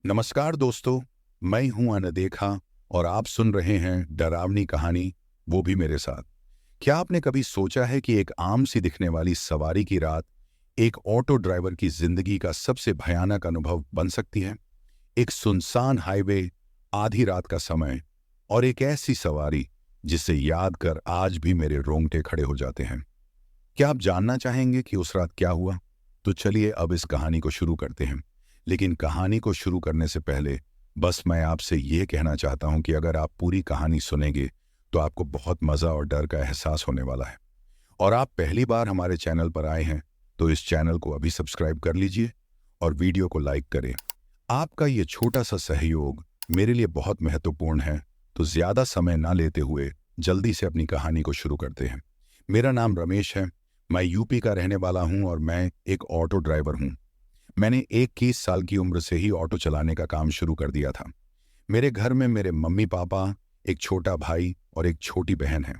नमस्कार दोस्तों, मैं हूं अनदेखा और आप सुन रहे हैं डरावनी कहानी, वो भी मेरे साथ। क्या आपने कभी सोचा है कि एक आम सी दिखने वाली सवारी की रात एक ऑटो ड्राइवर की जिंदगी का सबसे भयानक अनुभव बन सकती है? एक सुनसान हाईवे, आधी रात का समय और एक ऐसी सवारी जिसे याद कर आज भी मेरे रोंगटे खड़े हो जाते हैं। क्या आप जानना चाहेंगे कि उस रात क्या हुआ? तो चलिए अब इस कहानी को शुरू करते हैं। लेकिन कहानी को शुरू करने से पहले बस मैं आपसे ये कहना चाहता हूं कि अगर आप पूरी कहानी सुनेंगे तो आपको बहुत मज़ा और डर का एहसास होने वाला है। और आप पहली बार हमारे चैनल पर आए हैं तो इस चैनल को अभी सब्सक्राइब कर लीजिए और वीडियो को लाइक करें। आपका ये छोटा सा सहयोग मेरे लिए बहुत महत्वपूर्ण है। तो ज़्यादा समय ना लेते हुए जल्दी से अपनी कहानी को शुरू करते हैं। मेरा नाम रमेश है। मैं यूपी का रहने वाला हूं और मैं एक ऑटो ड्राइवर हूं। मैंने 21 साल की उम्र से ही ऑटो चलाने का काम शुरू कर दिया था। मेरे घर में मेरे मम्मी पापा, एक छोटा भाई और एक छोटी बहन है।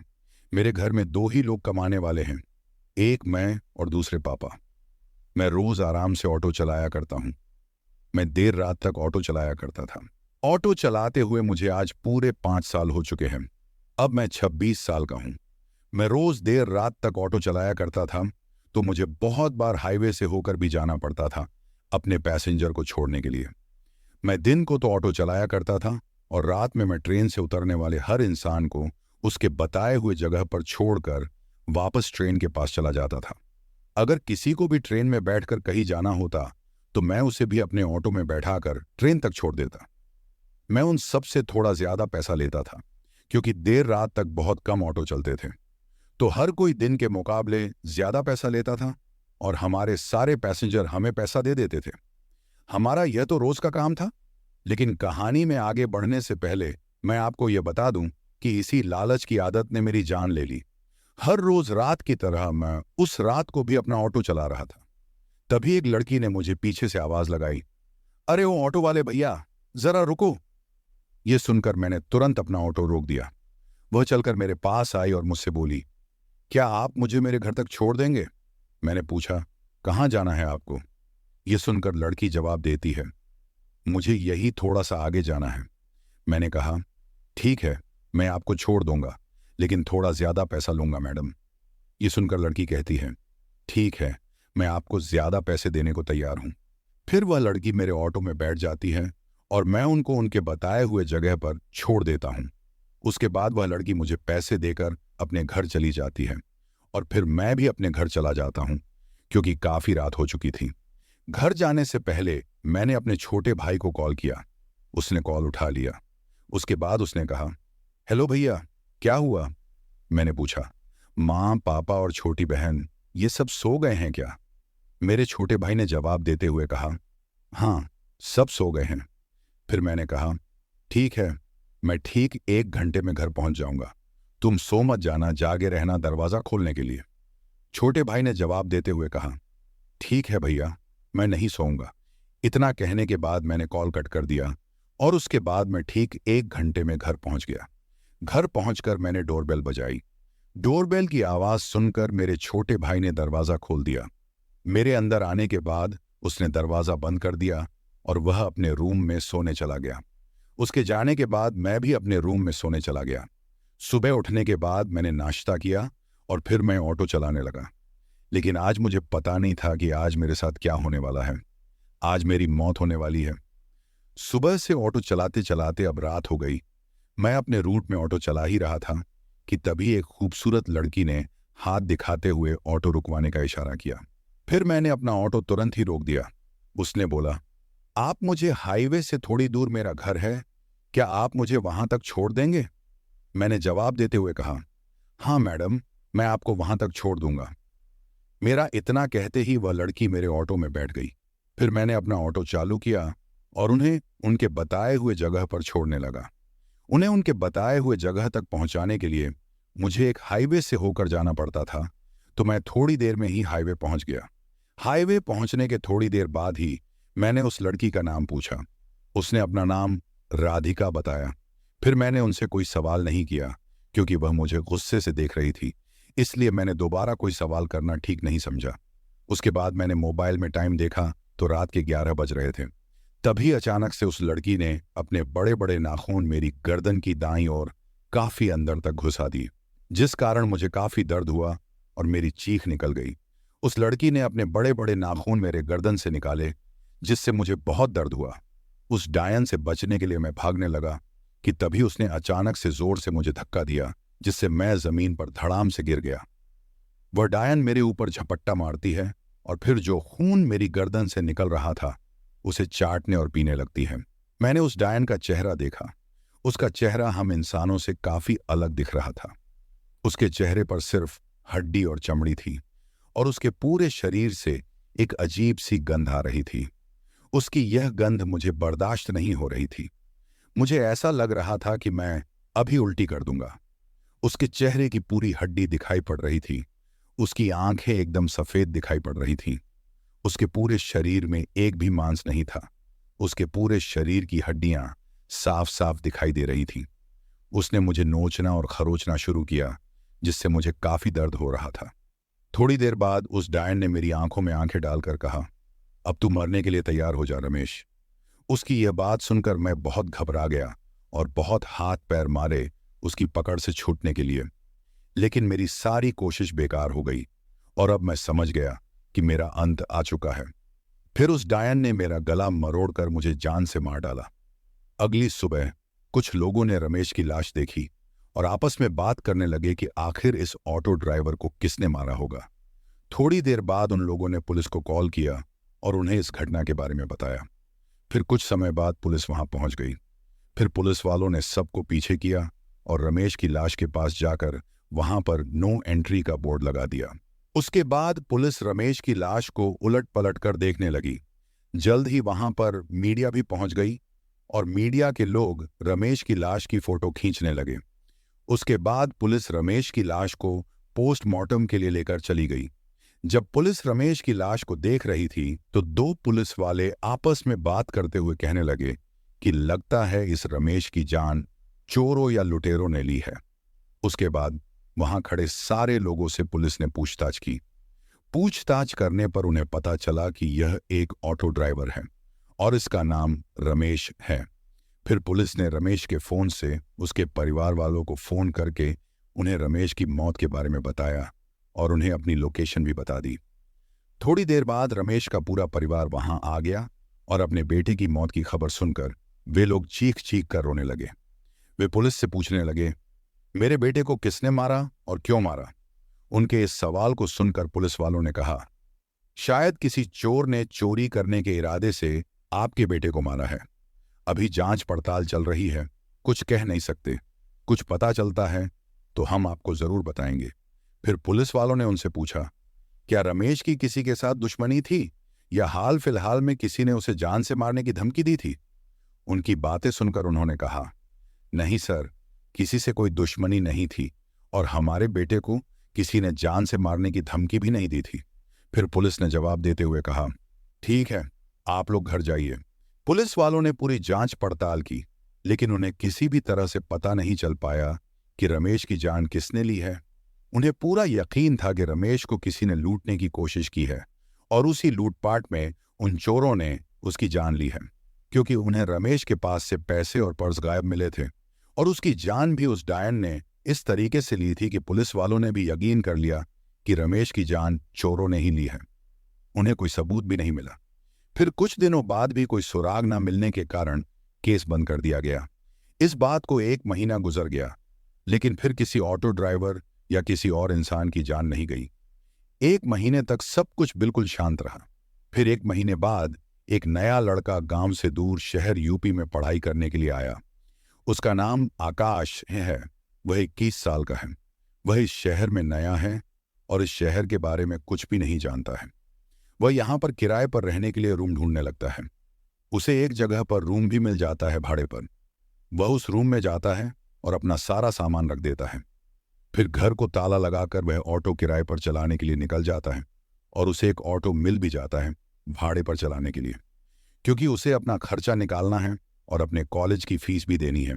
मेरे घर में दो ही लोग कमाने वाले हैं, एक मैं और दूसरे पापा। मैं रोज आराम से ऑटो चलाया करता हूँ। मैं देर रात तक ऑटो चलाया करता था। ऑटो चलाते हुए मुझे आज पूरे 5 साल हो चुके हैं। अब मैं 26 साल का हूँ। मैं रोज देर रात तक ऑटो चलाया करता था, तो मुझे बहुत बार हाईवे से होकर भी जाना पड़ता था अपने पैसेंजर को छोड़ने के लिए। मैं दिन को तो ऑटो चलाया करता था और रात में मैं ट्रेन से उतरने वाले हर इंसान को उसके बताए हुए जगह पर छोड़कर वापस ट्रेन के पास चला जाता था। अगर किसी को भी ट्रेन में बैठकर कहीं जाना होता तो मैं उसे भी अपने ऑटो में बैठाकर ट्रेन तक छोड़ देता। मैं उन सब से थोड़ा ज्यादा पैसा लेता था, क्योंकि देर रात तक बहुत कम ऑटो चलते थे। तो हर कोई दिन के मुकाबले ज्यादा पैसा लेता था और हमारे सारे पैसेंजर हमें पैसा दे देते थे। हमारा यह तो रोज का काम था। लेकिन कहानी में आगे बढ़ने से पहले मैं आपको यह बता दूं कि इसी लालच की आदत ने मेरी जान ले ली। हर रोज रात की तरह मैं उस रात को भी अपना ऑटो चला रहा था। तभी एक लड़की ने मुझे पीछे से आवाज लगाई, अरे वो ऑटो वाले भैया, जरा रुको। यह सुनकर मैंने तुरंत अपना ऑटो रोक दिया। वह चलकर मेरे पास आई और मुझसे बोली, क्या आप मुझे मेरे घर तक छोड़ देंगे? मैंने पूछा, कहाँ जाना है आपको? यह सुनकर लड़की जवाब देती है, मुझे यही थोड़ा सा आगे जाना है। मैंने कहा, ठीक है, मैं आपको छोड़ दूंगा, लेकिन थोड़ा ज्यादा पैसा लूंगा मैडम। ये सुनकर लड़की कहती है, ठीक है, मैं आपको ज्यादा पैसे देने को तैयार हूं। फिर वह लड़की मेरे ऑटो में बैठ जाती है और मैं उनको उनके बताए हुए जगह पर छोड़ देता हूं। उसके बाद वह लड़की मुझे पैसे देकर अपने घर चली जाती है और फिर मैं भी अपने घर चला जाता हूं, क्योंकि काफी रात हो चुकी थी। घर जाने से पहले मैंने अपने छोटे भाई को कॉल किया। उसने कॉल उठा लिया। उसके बाद उसने कहा, हेलो भैया, क्या हुआ? मैंने पूछा, माँ पापा और छोटी बहन ये सब सो गए हैं क्या? मेरे छोटे भाई ने जवाब देते हुए कहा, हाँ, सब सो गए हैं। फिर मैंने कहा, ठीक है, मैं ठीक 1 घंटे में घर पहुंच जाऊंगा। तुम सो मत जाना, जागे रहना दरवाजा खोलने के लिए। छोटे भाई ने जवाब देते हुए कहा, ठीक है भैया, मैं नहीं सोऊंगा। इतना कहने के बाद मैंने कॉल कट कर दिया और उसके बाद मैं ठीक 1 घंटे में घर पहुंच गया। घर पहुंचकर मैंने डोरबेल बजाई। डोरबेल की आवाज सुनकर मेरे छोटे भाई ने दरवाजा खोल दिया। मेरे अंदर आने के बाद उसने दरवाजा बंद कर दिया और वह अपने रूम में सोने चला गया। उसके जाने के बाद मैं भी अपने रूम में सोने चला गया। सुबह उठने के बाद मैंने नाश्ता किया और फिर मैं ऑटो चलाने लगा। लेकिन आज मुझे पता नहीं था कि आज मेरे साथ क्या होने वाला है। आज मेरी मौत होने वाली है। सुबह से ऑटो चलाते चलाते अब रात हो गई। मैं अपने रूट में ऑटो चला ही रहा था कि तभी एक खूबसूरत लड़की ने हाथ दिखाते हुए ऑटो रुकवाने का इशारा किया। फिर मैंने अपना ऑटो तुरंत ही रोक दिया। उसने बोला, आप मुझे हाईवे से थोड़ी दूर मेरा घर है, क्या आप मुझे वहां तक छोड़ देंगे? मैंने जवाब देते हुए कहा, हाँ मैडम, मैं आपको वहां तक छोड़ दूंगा। मेरा इतना कहते ही वह लड़की मेरे ऑटो में बैठ गई। फिर मैंने अपना ऑटो चालू किया और उन्हें उनके बताए हुए जगह पर छोड़ने लगा। उन्हें उनके बताए हुए जगह तक पहुंचाने के लिए मुझे एक हाईवे से होकर जाना पड़ता था, तो मैं थोड़ी देर में ही हाईवे पहुंच गया। हाईवे पहुंचने के थोड़ी देर बाद ही मैंने उस लड़की का नाम पूछा। उसने अपना नाम राधिका बताया। फिर मैंने उनसे कोई सवाल नहीं किया, क्योंकि वह मुझे गुस्से से देख रही थी, इसलिए मैंने दोबारा कोई सवाल करना ठीक नहीं समझा। उसके बाद मैंने मोबाइल में टाइम देखा तो रात के 11 बज रहे थे। तभी अचानक से उस लड़की ने अपने बड़े बड़े नाखून मेरी गर्दन की दाईं ओर काफी अंदर तक घुसा दिए, जिस कारण मुझे काफी दर्द हुआ और मेरी चीख निकल गई। उस लड़की ने अपने बड़े बड़े नाखून मेरे गर्दन से निकाले, जिससे मुझे बहुत दर्द हुआ। उस डायन से बचने के लिए मैं भागने लगा कि तभी उसने अचानक से जोर से मुझे धक्का दिया, जिससे मैं जमीन पर धड़ाम से गिर गया। वह डायन मेरे ऊपर झपट्टा मारती है और फिर जो खून मेरी गर्दन से निकल रहा था उसे चाटने और पीने लगती है। मैंने उस डायन का चेहरा देखा। उसका चेहरा हम इंसानों से काफी अलग दिख रहा था। उसके चेहरे पर सिर्फ हड्डी और चमड़ी थी और उसके पूरे शरीर से एक अजीब सी गंध आ रही थी। उसकी यह गंध मुझे बर्दाश्त नहीं हो रही थी। मुझे ऐसा लग रहा था कि मैं अभी उल्टी कर दूंगा। उसके चेहरे की पूरी हड्डी दिखाई पड़ रही थी। उसकी आंखें एकदम सफेद दिखाई पड़ रही थीं। उसके पूरे शरीर में एक भी मांस नहीं था। उसके पूरे शरीर की हड्डियां साफ साफ दिखाई दे रही थीं। उसने मुझे नोचना और खरोचना शुरू किया, जिससे मुझे काफी दर्द हो रहा था। थोड़ी देर बाद उस डायन ने मेरी आंखों में आंखें डालकर कहा, अब तू मरने के लिए तैयार हो जा रमेश। उसकी यह बात सुनकर मैं बहुत घबरा गया और बहुत हाथ पैर मारे उसकी पकड़ से छूटने के लिए, लेकिन मेरी सारी कोशिश बेकार हो गई और अब मैं समझ गया कि मेरा अंत आ चुका है। फिर उस डायन ने मेरा गला मरोड़कर मुझे जान से मार डाला। अगली सुबह कुछ लोगों ने रमेश की लाश देखी और आपस में बात करने लगे कि आखिर इस ऑटो ड्राइवर को किसने मारा होगा। थोड़ी देर बाद उन लोगों ने पुलिस को कॉल किया और उन्हें इस घटना के बारे में बताया। फिर कुछ समय बाद पुलिस वहां पहुंच गई। फिर पुलिस वालों ने सबको पीछे किया और रमेश की लाश के पास जाकर वहां पर नो एंट्री का बोर्ड लगा दिया। उसके बाद पुलिस रमेश की लाश को उलट पलट कर देखने लगी। जल्द ही वहां पर मीडिया भी पहुंच गई और मीडिया के लोग रमेश की लाश की फोटो खींचने लगे। उसके बाद पुलिस रमेश की लाश को पोस्टमार्टम के लिए लेकर चली गई। जब पुलिस रमेश की लाश को देख रही थी तो दो पुलिस वाले आपस में बात करते हुए कहने लगे कि लगता है इस रमेश की जान चोरों या लुटेरों ने ली है। उसके बाद वहां खड़े सारे लोगों से पुलिस ने पूछताछ की। पूछताछ करने पर उन्हें पता चला कि यह एक ऑटो ड्राइवर है और इसका नाम रमेश है। फिर पुलिस ने रमेश के फोन से उसके परिवार वालों को फोन करके उन्हें रमेश की मौत के बारे में बताया और उन्हें अपनी लोकेशन भी बता दी। थोड़ी देर बाद रमेश का पूरा परिवार वहां आ गया और अपने बेटे की मौत की खबर सुनकर वे लोग चीख चीख कर रोने लगे। वे पुलिस से पूछने लगे, मेरे बेटे को किसने मारा और क्यों मारा? उनके इस सवाल को सुनकर पुलिस वालों ने कहा, शायद किसी चोर ने चोरी करने के इरादे से आपके बेटे को मारा है। अभी जांच पड़ताल चल रही है, कुछ कह नहीं सकते। कुछ पता चलता है तो हम आपको जरूर बताएंगे। फिर पुलिस वालों ने उनसे पूछा, क्या रमेश की किसी के साथ दुश्मनी थी या हाल फिलहाल में किसी ने उसे जान से मारने की धमकी दी थी? उनकी बातें सुनकर उन्होंने कहा, नहीं सर, किसी से कोई दुश्मनी नहीं थी और हमारे बेटे को किसी ने जान से मारने की धमकी भी नहीं दी थी। फिर पुलिस ने जवाब देते हुए कहा, ठीक है, आप लोग घर जाइए। पुलिस वालों ने पूरी जांच पड़ताल की, लेकिन उन्हें किसी भी तरह से पता नहीं चल पाया कि रमेश की जान किसने ली है। उन्हें पूरा यकीन था कि रमेश को किसी ने लूटने की कोशिश की है और उसी लूटपाट में उन चोरों ने उसकी जान ली है, क्योंकि उन्हें रमेश के पास से पैसे और पर्स गायब मिले थे और उसकी जान भी उस डायन ने इस तरीके से ली थी कि पुलिस वालों ने भी यकीन कर लिया कि रमेश की जान चोरों ने ही ली है। उन्हें कोई सबूत भी नहीं मिला। फिर कुछ दिनों बाद भी कोई सुराग न मिलने के कारण केस बंद कर दिया गया। इस बात को 1 महीना गुजर गया, लेकिन फिर किसी ऑटो ड्राइवर या किसी और इंसान की जान नहीं गई। 1 महीने तक सब कुछ बिल्कुल शांत रहा। फिर 1 महीने बाद एक नया लड़का गांव से दूर शहर यूपी में पढ़ाई करने के लिए आया। उसका नाम आकाश है। वह 21 साल का है। वह इस शहर में नया है और इस शहर के बारे में कुछ भी नहीं जानता है। वह यहाँ पर किराए पर रहने के लिए रूम ढूंढने लगता है। उसे एक जगह पर रूम भी मिल जाता है भाड़े पर। वह उस रूम में जाता है और अपना सारा सामान रख देता है। फिर घर को ताला लगाकर वह ऑटो किराए पर चलाने के लिए निकल जाता है और उसे एक ऑटो मिल भी जाता है भाड़े पर चलाने के लिए, क्योंकि उसे अपना खर्चा निकालना है और अपने कॉलेज की फीस भी देनी है।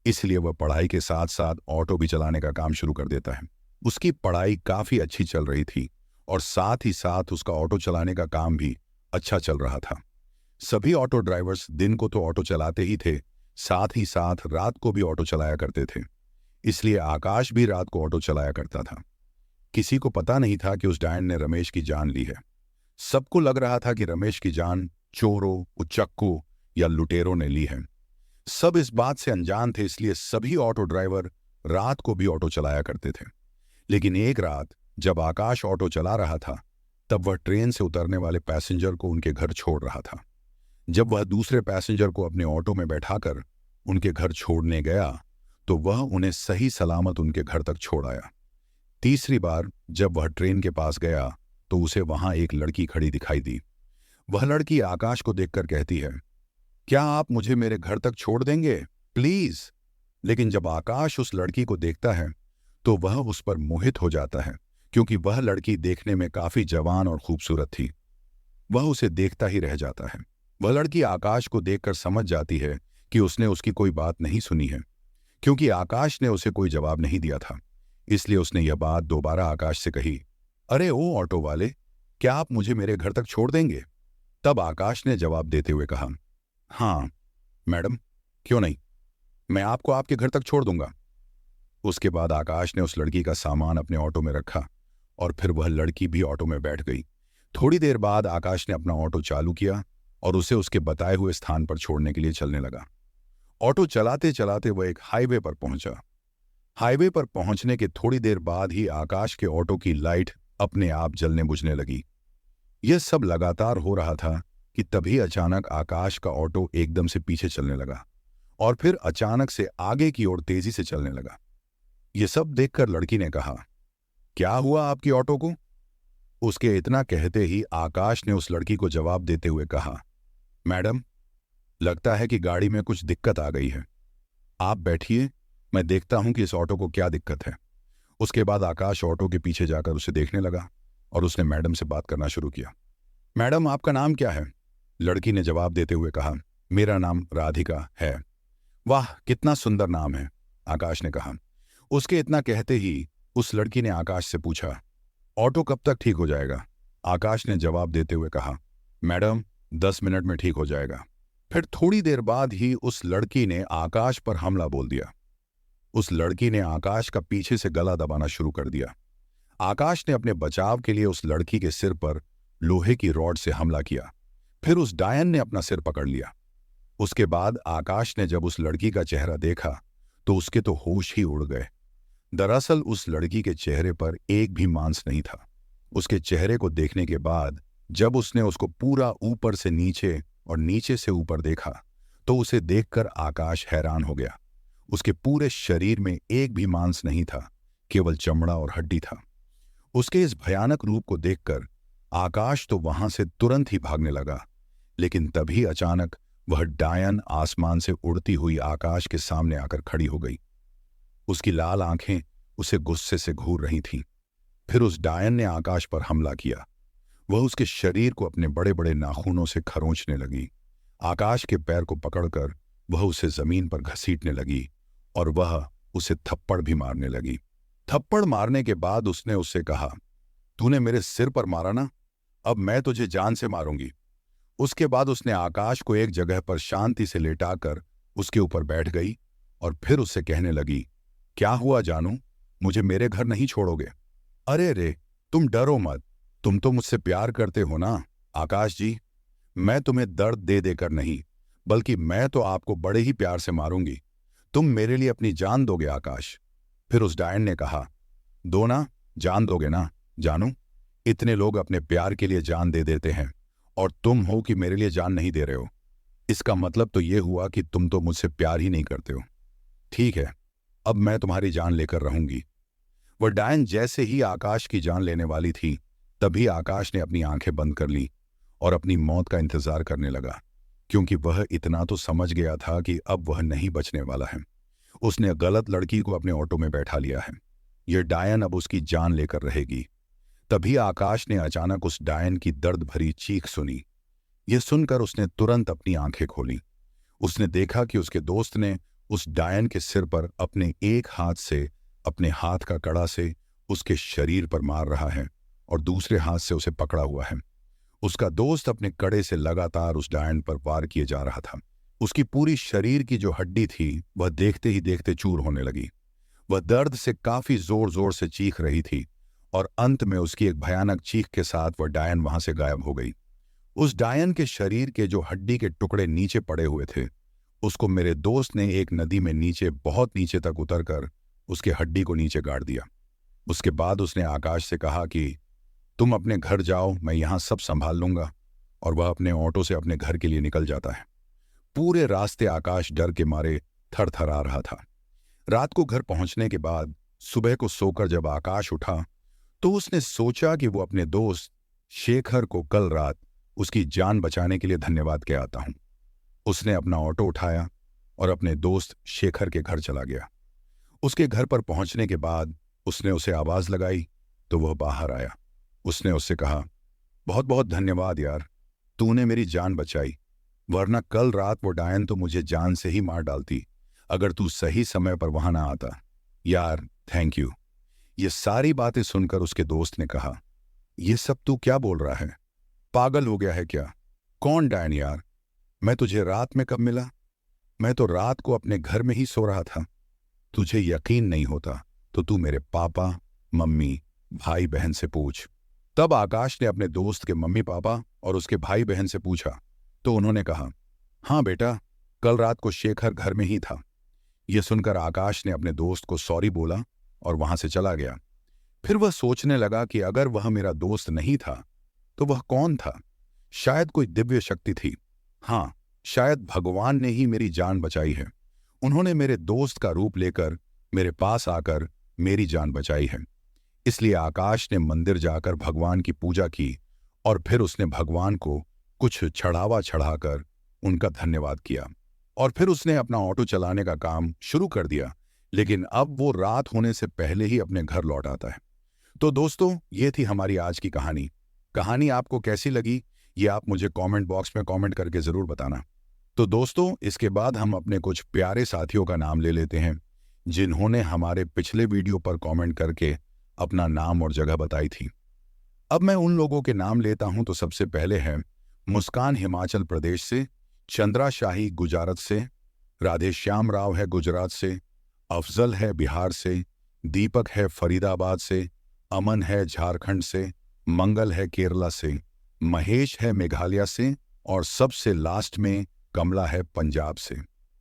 इसलिए वह पढ़ाई के साथ साथ ऑटो भी चलाने का काम शुरू कर देता है। उसकी पढ़ाई काफी अच्छी चल रही थी और साथ ही साथ उसका ऑटो चलाने का काम भी अच्छा चल रहा था। सभी ऑटो ड्राइवर्स दिन को तो ऑटो चलाते ही थे, साथ ही साथ रात को भी ऑटो चलाया करते थे। इसलिए आकाश भी रात को ऑटो चलाया करता था। किसी को पता नहीं था कि उस डायन ने रमेश की जान ली है। सबको लग रहा था कि रमेश की जान चोरों, उचक्कों या लुटेरों ने ली है। सब इस बात से अनजान थे, इसलिए सभी ऑटो ड्राइवर रात को भी ऑटो चलाया करते थे। लेकिन एक रात जब आकाश ऑटो चला रहा था, तब वह ट्रेन से उतरने वाले पैसेंजर को उनके घर छोड़ रहा था। जब वह दूसरे पैसेंजर को अपने ऑटो में बैठाकर उनके घर छोड़ने गया, तो वह उन्हें सही सलामत उनके घर तक छोड़ आया। तीसरी बार जब वह ट्रेन के पास गया, तो उसे वहां एक लड़की खड़ी दिखाई दी। वह लड़की आकाश को देखकर कहती है, क्या आप मुझे मेरे घर तक छोड़ देंगे, प्लीज? लेकिन जब आकाश उस लड़की को देखता है, तो वह उस पर मोहित हो जाता है, क्योंकि वह लड़की देखने में काफी जवान और खूबसूरत थी। वह उसे देखता ही रह जाता है। वह लड़की आकाश को देखकर समझ जाती है कि उसने उसकी कोई बात नहीं सुनी है, क्योंकि आकाश ने उसे कोई जवाब नहीं दिया था। इसलिए उसने यह बात दोबारा आकाश से कही, अरे ओ ऑटो वाले, क्या आप मुझे मेरे घर तक छोड़ देंगे? तब आकाश ने जवाब देते हुए कहा, हाँ मैडम, क्यों नहीं, मैं आपको आपके घर तक छोड़ दूंगा। उसके बाद आकाश ने उस लड़की का सामान अपने ऑटो में रखा और फिर वह लड़की भी ऑटो में बैठ गई। थोड़ी देर बाद आकाश ने अपना ऑटो चालू किया और उसे उसके बताए हुए स्थान पर छोड़ने के लिए चलने लगा। ऑटो चलाते चलाते वह एक हाईवे पर पहुंचा। हाईवे पर पहुंचने के थोड़ी देर बाद ही आकाश के ऑटो की लाइट अपने आप जलने बुझने लगी। यह सब लगातार हो रहा था कि तभी अचानक आकाश का ऑटो एकदम से पीछे चलने लगा और फिर अचानक से आगे की ओर तेजी से चलने लगा। यह सब देखकर लड़की ने कहा, क्या हुआ आपकी ऑटो को? उसके इतना कहते ही आकाश ने उस लड़की को जवाब देते हुए कहा, मैडम, लगता है कि गाड़ी में कुछ दिक्कत आ गई है। आप बैठिए, मैं देखता हूं कि इस ऑटो को क्या दिक्कत है। उसके बाद आकाश ऑटो के पीछे जाकर उसे देखने लगा और उसने मैडम से बात करना शुरू किया। मैडम, आपका नाम क्या है? लड़की ने जवाब देते हुए कहा, मेरा नाम राधिका है। वाह, कितना सुंदर नाम है, आकाश ने कहा। उसके इतना कहते ही उस लड़की ने आकाश से पूछा, ऑटो कब तक ठीक हो जाएगा? आकाश ने जवाब देते हुए कहा, मैडम, 10 मिनट में ठीक हो जाएगा। फिर थोड़ी देर बाद ही उस लड़की ने आकाश पर हमला बोल दिया। उस लड़की ने आकाश का पीछे से गला दबाना शुरू कर दिया। आकाश ने अपने बचाव के लिए उस लड़की के सिर पर लोहे की रॉड से हमला किया। फिर उस डायन ने अपना सिर पकड़ लिया। उसके बाद आकाश ने जब उस लड़की का चेहरा देखा, तो उसके तो होश ही उड़ गए। दरअसल उस लड़की के चेहरे पर एक भी मांस नहीं था। उसके चेहरे को देखने के बाद जब उसने उसको पूरा ऊपर से नीचे और नीचे से ऊपर देखा, तो उसे देखकर आकाश हैरान हो गया। उसके पूरे शरीर में एक भी मांस नहीं था, केवल चमड़ा और हड्डी था। उसके इस भयानक रूप को देखकर आकाश तो वहां से तुरंत ही भागने लगा, लेकिन तभी अचानक वह डायन आसमान से उड़ती हुई आकाश के सामने आकर खड़ी हो गई। उसकी लाल आंखें उसे गुस्से से घूर रही थीं। फिर उस डायन ने आकाश पर हमला किया। वह उसके शरीर को अपने बड़े बड़े नाखूनों से खरोंचने लगी। आकाश के पैर को पकड़कर वह उसे जमीन पर घसीटने लगी और वह उसे थप्पड़ भी मारने लगी। थप्पड़ मारने के बाद उसने उससे कहा, तूने मेरे सिर पर मारा ना, अब मैं तुझे जान से मारूंगी। उसके बाद उसने आकाश को एक जगह पर शांति से लेटाकर उसके ऊपर बैठ गई और फिर उससे कहने लगी, क्या हुआ जानू, मुझे मेरे घर नहीं छोड़ोगे? अरे रे, तुम डरो मत, तुम तो मुझसे प्यार करते हो ना आकाश जी। मैं तुम्हें दर्द दे देकर नहीं, बल्कि मैं तो आपको बड़े ही प्यार से मारूंगी। तुम मेरे लिए अपनी जान दोगे आकाश? फिर उस डायन ने कहा, दो ना, जान दोगे ना जानू? इतने लोग अपने प्यार के लिए जान दे देते हैं और तुम हो कि मेरे लिए जान नहीं दे रहे हो। इसका मतलब तो ये हुआ कि तुम तो मुझसे प्यार ही नहीं करते हो। ठीक है, अब मैं तुम्हारी जान लेकर रहूंगी। वह डायन जैसे ही आकाश की जान लेने वाली थी, तभी आकाश ने अपनी आंखें बंद कर ली और अपनी मौत का इंतजार करने लगा, क्योंकि वह इतना तो समझ गया था कि अब वह नहीं बचने वाला है। उसने गलत लड़की को अपने ऑटो में बैठा लिया है। यह डायन अब उसकी जान लेकर रहेगी। तभी आकाश ने अचानक उस डायन की दर्द भरी चीख सुनी। यह सुनकर उसने तुरंत अपनी आंखें खोली। उसने देखा कि उसके दोस्त ने उस डायन के सिर पर अपने एक हाथ से अपने हाथ का कड़ा से उसके शरीर पर मार रहा है और दूसरे हाथ से उसे पकड़ा हुआ है। उसका दोस्त अपने कड़े से लगातार उस डायन पर वार किए जा रहा था। उसकी पूरी शरीर की जो हड्डी थी वह देखते ही देखते चूर होने लगी। वह दर्द से काफी जोर जोर से चीख रही थी और अंत में उसकी एक भयानक चीख के साथ वह डायन वहां से गायब हो गई। उस डायन के शरीर के जो हड्डी के टुकड़े नीचे पड़े हुए थे, उसको मेरे दोस्त ने एक नदी में नीचे, बहुत नीचे तक उतरकर उसके हड्डी को नीचे गाड़ दिया। उसके बाद उसने आकाश से कहा कि तुम अपने घर जाओ, मैं यहां सब संभाल लूंगा। और वह अपने ऑटो से अपने घर के लिए निकल जाता है। पूरे रास्ते आकाश डर के मारे थरथरा रहा था। रात को घर पहुंचने के बाद सुबह को सोकर जब आकाश उठा तो उसने सोचा कि वो अपने दोस्त शेखर को कल रात उसकी जान बचाने के लिए धन्यवाद कहता हूं। उसने अपना ऑटो उठाया और अपने दोस्त शेखर के घर चला गया। उसके घर पर पहुंचने के बाद उसने उसे आवाज लगाई तो वह बाहर आया। उसने उससे कहा, बहुत बहुत धन्यवाद यार, तूने मेरी जान बचाई, वरना कल रात वो डायन तो मुझे जान से ही मार डालती अगर तू सही समय पर वहां ना आता। यार थैंक यू। ये सारी बातें सुनकर उसके दोस्त ने कहा, ये सब तू क्या बोल रहा है, पागल हो गया है क्या? कौन डायन यार? मैं तुझे रात में कब मिला? मैं तो रात को अपने घर में ही सो रहा था। तुझे यकीन नहीं होता तो तू मेरे पापा, मम्मी, भाई बहन से पूछ। तब आकाश ने अपने दोस्त के मम्मी पापा और उसके भाई बहन से पूछा तो उन्होंने कहा, हाँ बेटा, कल रात को शेखर घर में ही था। यह सुनकर आकाश ने अपने दोस्त को सॉरी बोला और वहां से चला गया। फिर वह सोचने लगा कि अगर वह मेरा दोस्त नहीं था तो वह कौन था? शायद कोई दिव्य शक्ति थी। हाँ, शायद भगवान ने ही मेरी जान बचाई है। उन्होंने मेरे दोस्त का रूप लेकर मेरे पास आकर मेरी जान बचाई है। इसलिए आकाश ने मंदिर जाकर भगवान की पूजा की और फिर उसने भगवान को कुछ चढ़ावा चढ़ाकर उनका धन्यवाद किया और फिर उसने अपना ऑटो चलाने का काम शुरू कर दिया। लेकिन अब वो रात होने से पहले ही अपने घर लौट आता है। तो दोस्तों, ये थी हमारी आज की कहानी। कहानी आपको कैसी लगी ये आप मुझे कमेंट बॉक्स में कमेंट करके जरूर बताना। तो दोस्तों, इसके बाद हम अपने कुछ प्यारे साथियों का नाम ले लेते हैं जिन्होंने हमारे पिछले वीडियो पर कमेंट करके अपना नाम और जगह बताई थी। अब मैं उन लोगों के नाम लेता हूं। तो सबसे पहले है मुस्कान हिमाचल प्रदेश से, चंद्रा शाही गुजरात से, राधे श्याम राव है गुजरात से, अफजल है बिहार से, दीपक है फरीदाबाद से, अमन है झारखंड से, मंगल है केरला से, महेश है मेघालय से और सबसे लास्ट में कमला है पंजाब से।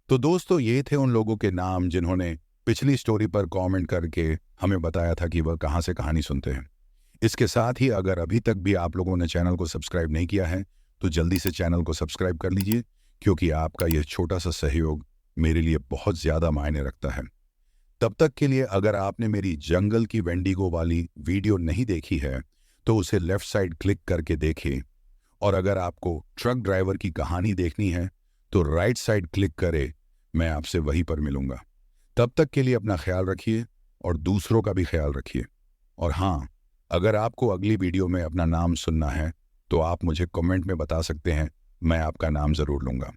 तो दोस्तों, ये थे उन लोगों के नाम जिन्होंने पिछली स्टोरी पर कमेंट करके हमें बताया था कि वह कहां से कहानी सुनते हैं। इसके साथ ही अगर अभी तक भी आप लोगों ने चैनल को सब्सक्राइब नहीं किया है तो जल्दी से चैनल को सब्सक्राइब कर लीजिए, क्योंकि आपका यह छोटा सा सहयोग मेरे लिए बहुत ज्यादा मायने रखता है। तब तक के लिए अगर आपने मेरी जंगल की वेंडिगो वाली वीडियो नहीं देखी है तो उसे लेफ्ट साइड क्लिक करके देखें, और अगर आपको ट्रक ड्राइवर की कहानी देखनी है तो राइट साइड क्लिक करें। मैं आपसे वहीं पर मिलूंगा। तब तक के लिए अपना ख्याल रखिए और दूसरों का भी ख्याल रखिए। और हाँ, अगर आपको अगली वीडियो में अपना नाम सुनना है तो आप मुझे कमेंट में बता सकते हैं, मैं आपका नाम जरूर लूंगा।